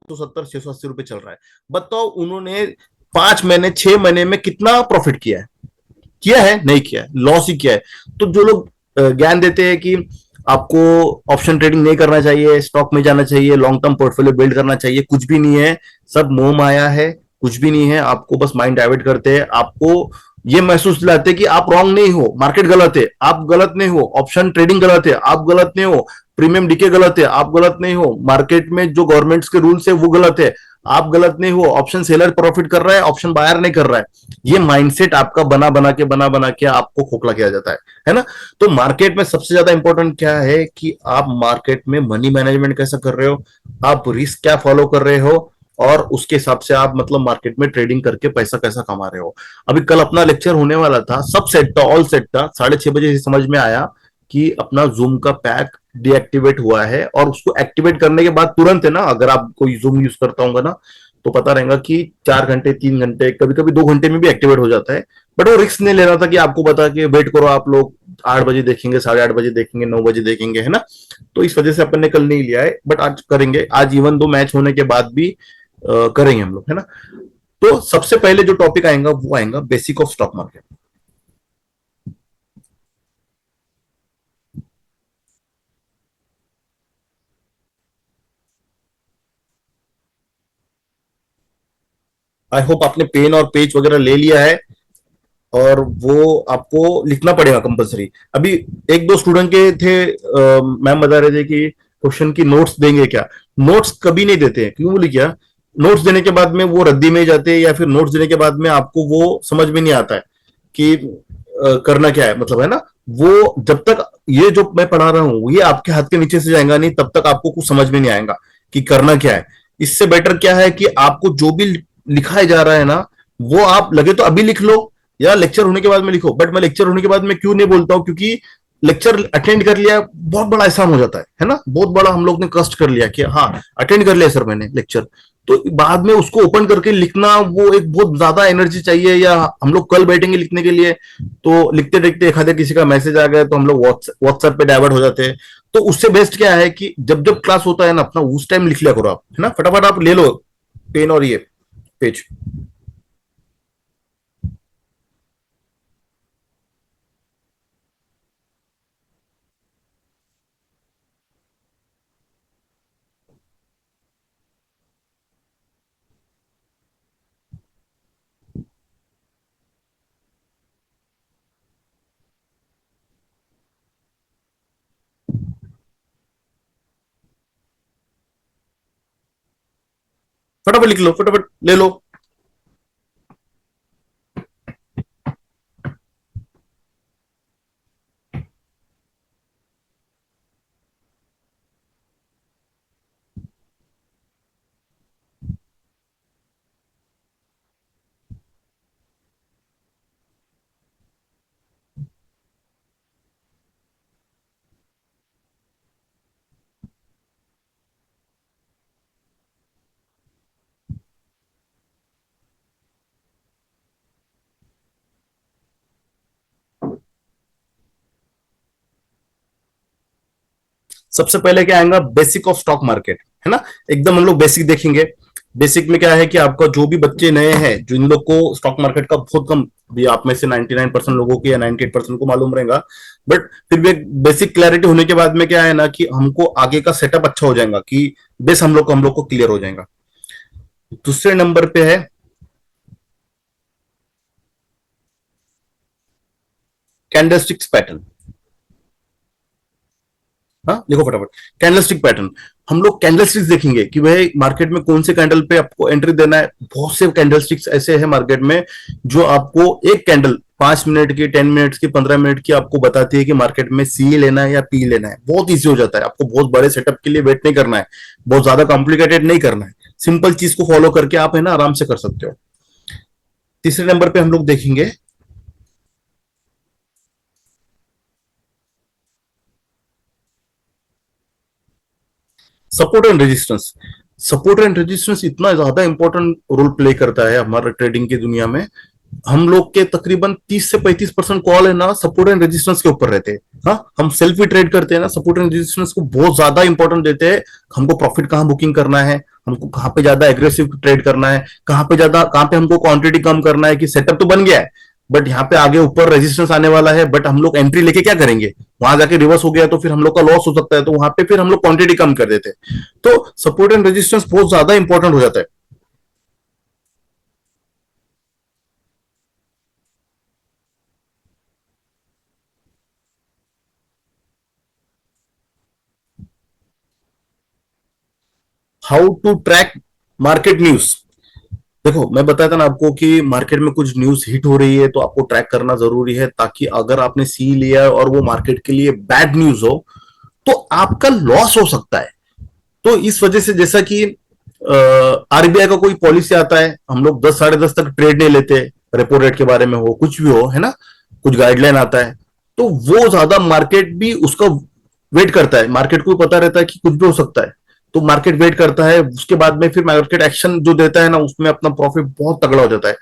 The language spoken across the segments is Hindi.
570 680 रुपए चल रहा है। बताओ उन्होंने 5 महीने 6 महीने में कितना प्रॉफिट किया है? किया है? नहीं किया है, लॉस ही किया है। तो जो लोग ज्ञान देते हैं कि आपको ऑप्शन ट्रेडिंग नहीं करना चाहिए, स्टॉक में जाना चाहिए, लॉन्ग टर्म पोर्टफोलियो बिल्ड करना चाहिए, कुछ भी नहीं है, सब मोह माया है, कुछ भी नहीं है। आपको बस माइंड डाइवर्ट करते हैं, आपको ये महसूस दिलाते हैं कि आप रॉन्ग नहीं हो, मार्केट गलत है, आप गलत नहीं हो, ऑप्शन ट्रेडिंग गलत है, आप गलत नहीं हो, प्रीमियम डीके गलत है, आप गलत नहीं हो, मार्केट में जो गवर्नमेंट्स के रूल्स है वो गलत है, आप गलत नहीं हो, ऑप्शन सेलर प्रॉफिट कर रहा है, ऑप्शन बायर नहीं कर रहा है। ये माइंडसेट आपका बना बना के आपको खोखला किया जाता है ना? तो मार्केट में सबसे ज्यादा इंपॉर्टेंट क्या है कि आप मार्केट में मनी मैनेजमेंट कैसा कर रहे हो, आप रिस्क क्या फॉलो कर रहे हो, और उसके हिसाब से आप मतलब मार्केट में ट्रेडिंग करके पैसा कैसा कमा रहे हो। अभी कल अपना लेक्चर होने वाला था, सब सेट था, ऑल सेट था, 6:30 बजे से समझ में आया कि अपना जूम का पैक डीएक्टिवेट हुआ है, और उसको एक्टिवेट करने के बाद तुरंत है ना, अगर आप कोई जूम यूज करता होगा ना, तो पता रहेगा कि 4 घंटे 3 घंटे कभी कभी 2 घंटे में भी एक्टिवेट हो जाता है। बट वो रिस्क नहीं ले रहा था कि आपको बता के वेट करो, आप लोग 8 बजे देखेंगे, 8:30 बजे देखेंगे, 9 बजे देखेंगे, है ना? तो इस वजह से अपन ने कल नहीं लिया है, बट आज करेंगे, आज इवन दो मैच होने के बाद भी करेंगे हम लोग, है ना? तो सबसे पहले जो टॉपिक आएगा वो आएगा basic of stock market. I hope आपने पेन और पेज वगैरह ले लिया है, और वो आपको लिखना पड़ेगा कंपलसरी। अभी एक दो स्टूडेंट के थे, मैम बता रहे थे कि क्वेश्चन की नोट्स देंगे क्या? नोट्स कभी नहीं देते हैं। क्यों बोले क्या? नोट्स देने के बाद में वो रद्दी में जाते हैं, या फिर नोट्स देने के बाद में आपको वो समझ में नहीं आता है कि करना क्या है, मतलब, है ना? वो जब तक ये जो मैं पढ़ा रहा हूं ये आपके हाथ के नीचे से जाएगा नहीं, तब तक आपको कुछ समझ में नहीं आएगा कि करना क्या है। इससे बेटर क्या है कि आपको जो भी लिखाया जा रहा है ना, वो आप लगे तो अभी लिख लो, या लेक्चर होने के बाद में लिखो। बट मैं लेक्चर होने के बाद में क्यों नहीं बोलता हूँ, क्योंकि लेक्चर अटेंड कर लिया बहुत बड़ा एहसान हो जाता है ना? बहुत बड़ा हम लोग ने कष्ट कर लिया कि हाँ अटेंड कर लिया सर मैंने लेक्चर, तो बाद में उसको ओपन करके लिखना वो एक बहुत ज्यादा एनर्जी चाहिए। या हम लोग कल बैठेंगे लिखने के लिए, तो लिखते लिखते एक आधे किसी का मैसेज आ गया तो हम लोग व्हाट्सएप पे डाइवर्ट हो जाते हैं। तो उससे बेस्ट क्या है कि जब जब क्लास होता है ना अपना, उस टाइम लिख लिया करो आप, है ना? फटाफट आप ले लो पेन और ये पेज। फटाफट लिख लो, फटाफट ले लो। सबसे पहले क्या आएगा? बेसिक ऑफ स्टॉक मार्केट, है ना? एकदम हम लोग बेसिक देखेंगे। बेसिक में क्या है कि आपका जो भी बच्चे नए हैं, जो इन लोग को स्टॉक मार्केट का बहुत कम, भी आप में से 99% लोगों को या 98% को मालूम रहेगा, बट फिर भी एक बेसिक क्लैरिटी होने के बाद में क्या है ना कि हमको आगे का सेटअप अच्छा हो जाएगा, कि बेस हम लोग को क्लियर हो जाएगा। दूसरे नंबर पे है कैंडलस्टिक्स पैटर्न। हाँ लिखो फटाफट, कैंडलस्टिक पैटर्न। हम लोग कैंडलस्टिक्स देखेंगे कि भाई मार्केट में कौन से कैंडल पे आपको एंट्री देना है। बहुत से कैंडलस्टिक्स ऐसे हैं मार्केट में जो आपको एक कैंडल 5 मिनट की, 10 मिनट की, 15 मिनट की आपको बताती है कि मार्केट में सी लेना है या पी लेना है। बहुत ईजी हो जाता है, आपको बहुत बड़े सेटअप के लिए वेट नहीं करना है, बहुत ज्यादा कॉम्प्लिकेटेड नहीं करना है, सिंपल चीज को फॉलो करके आप है ना आराम से कर सकते हो। तीसरे नंबर पे हम लोग देखेंगे support and resistance. Support and resistance इतना ज्यादा इंपॉर्टेंट रोल प्ले करता है हमारे ट्रेडिंग की दुनिया में। हम लोग के तकरीबन 30 से 35% कॉल है ना सपोर्ट एंड रेजिस्टेंस के ऊपर रहते हैं। हाँ, हम सेल्फ भी ट्रेड करते हैं ना, सपोर्ट एंड रेजिस्टेंस को बहुत ज्यादा इंपॉर्टेंट देते हैं। हमको प्रॉफिट कहाँ बुकिंग करना है, हमको कहाँ पे ज्यादा एग्रेसिव ट्रेड करना है, कहाँ पे हमको क्वांटिटी कम करना है, कि सेटअप तो बन गया है बट यहाँ पे आगे ऊपर रेजिस्टेंस आने वाला है, बट हम लोग एंट्री लेके क्या करेंगे, वहां जाके रिवर्स हो गया तो फिर हम लोग का लॉस हो सकता है, तो वहां पे फिर हम लोग क्वांटिटी कम कर देते हैं। तो सपोर्ट एंड रेजिस्टेंस बहुत ज्यादा इंपॉर्टेंट हो जाता है। How to track market news. देखो मैं बताया था ना आपको कि मार्केट में कुछ न्यूज हिट हो रही है तो आपको ट्रैक करना जरूरी है, ताकि अगर आपने सी लिया और वो मार्केट के लिए बैड न्यूज हो तो आपका लॉस हो सकता है। तो इस वजह से जैसा कि आरबीआई का कोई पॉलिसी आता है, हम लोग 10 साढ़े 10 तक ट्रेड नहीं लेते, रेपो रेट के बारे में हो कुछ भी हो, है ना, कुछ गाइडलाइन आता है, तो वो ज्यादा मार्केट भी उसका वेट करता है, मार्केट को पता रहता है कि कुछ भी हो सकता है, तो मार्केट वेट करता है, उसके बाद में फिर मार्केट एक्शन जो देता है ना उसमें अपना प्रॉफिट बहुत तगड़ा हो जाता है,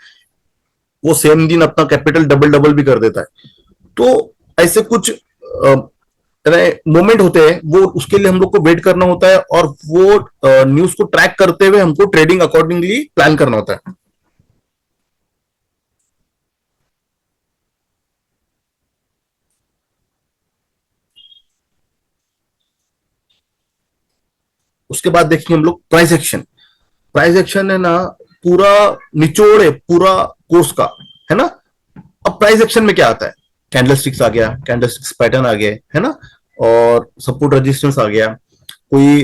वो सेम दिन अपना कैपिटल डबल डबल भी कर देता है। तो ऐसे कुछ मोमेंट होते हैं, वो उसके लिए हम लोग को वेट करना होता है, और वो न्यूज को ट्रैक करते हुए हमको ट्रेडिंग अकॉर्डिंगली प्लान करना होता है। उसके बाद देखेंगे हम लोग प्राइस एक्शन। प्राइस एक्शन है ना, पूरा निचोड़ है पूरा कोर्स का, है ना। अब प्राइस एक्शन में क्या आता है, कैंडल स्टिक्स आ गया, कैंडल स्टिक्स पैटर्न आ गए, है ना, और सपोर्ट रेजिस्टेंस आ गया, कोई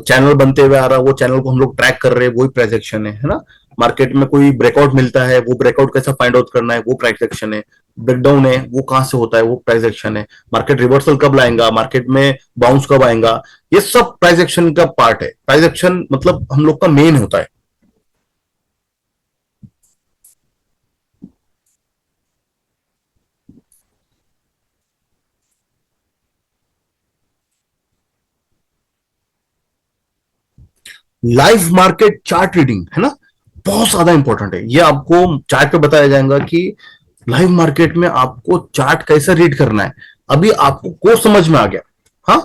चैनल बनते हुए आ रहा, वो चैनल को हम लोग ट्रैक कर रहे हैं, वही प्राइस एक्शन है ना। मार्केट में कोई ब्रेकआउट मिलता है, वो ब्रेकआउट कैसा फाइंड आउट करना है, वो प्राइस एक्शन है। ब्रेकडाउन है वो कहां से होता है, वो प्राइस एक्शन है। मार्केट रिवर्सल कब लाएगा, मार्केट में बाउंस कब आएगा, ये सब प्राइस एक्शन का पार्ट है। प्राइस एक्शन मतलब हम लोग का मेन होता है। लाइव मार्केट चार्ट रीडिंग है ना, बहुत ज्यादा इंपॉर्टेंट है। ये आपको चार्ट पे बताया जाएगा कि लाइव मार्केट में आपको चार्ट कैसे रीड करना है। अभी आपको कोर्स समझ में आ गया, हाँ,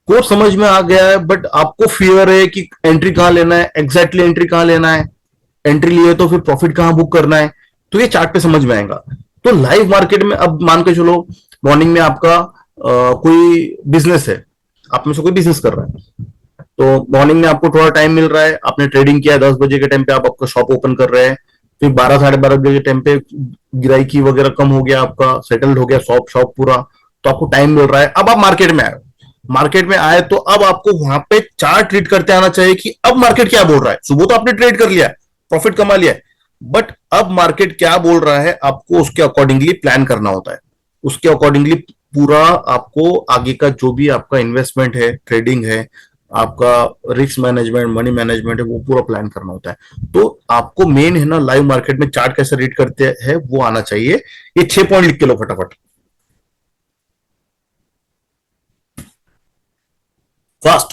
कोर्स समझ में आ गया है, बट आपको फियर है कि एंट्री कहां लेना है, एग्जैक्टली एंट्री कहां लेना है, एंट्री लिए तो फिर प्रॉफिट कहां बुक करना है, तो ये चार्ट पे समझ में आएगा। तो लाइव मार्केट में अब मान के चलो, मॉर्निंग में आपका कोई बिजनेस है, आप में से कोई बिजनेस कर रहा है, तो मॉर्निंग में आपको थोड़ा टाइम मिल रहा है, आपने ट्रेडिंग किया, 10 बजे के टाइम पे आप आपका शॉप ओपन कर रहे हैं, फिर 12 साढ़े 12 बजे के टाइम पे गिराई वगैरह कम हो गया, आपका सेटल्ड हो गया शॉप शॉप पूरा, तो आपको टाइम मिल रहा है, अब आप मार्केट में आए। मार्केट में आए तो अब आपको वहां पे चार्ट रीड करते आना चाहिए कि अब मार्केट क्या बोल रहा है। सुबह तो आपने ट्रेड कर लिया है, प्रॉफिट कमा लिया है, बट अब मार्केट क्या बोल रहा है आपको उसके अकॉर्डिंगली प्लान करना होता है। उसके अकॉर्डिंगली पूरा आपको आगे का जो भी आपका इन्वेस्टमेंट है, ट्रेडिंग है, आपका रिस्क मैनेजमेंट, मनी मैनेजमेंट है, वो पूरा प्लान करना होता है। तो आपको मेन है ना, लाइव मार्केट में चार्ट कैसे रीड करते हैं वो आना चाहिए। ये 6 पॉइंट लिख के लो फटाफट। फास्ट।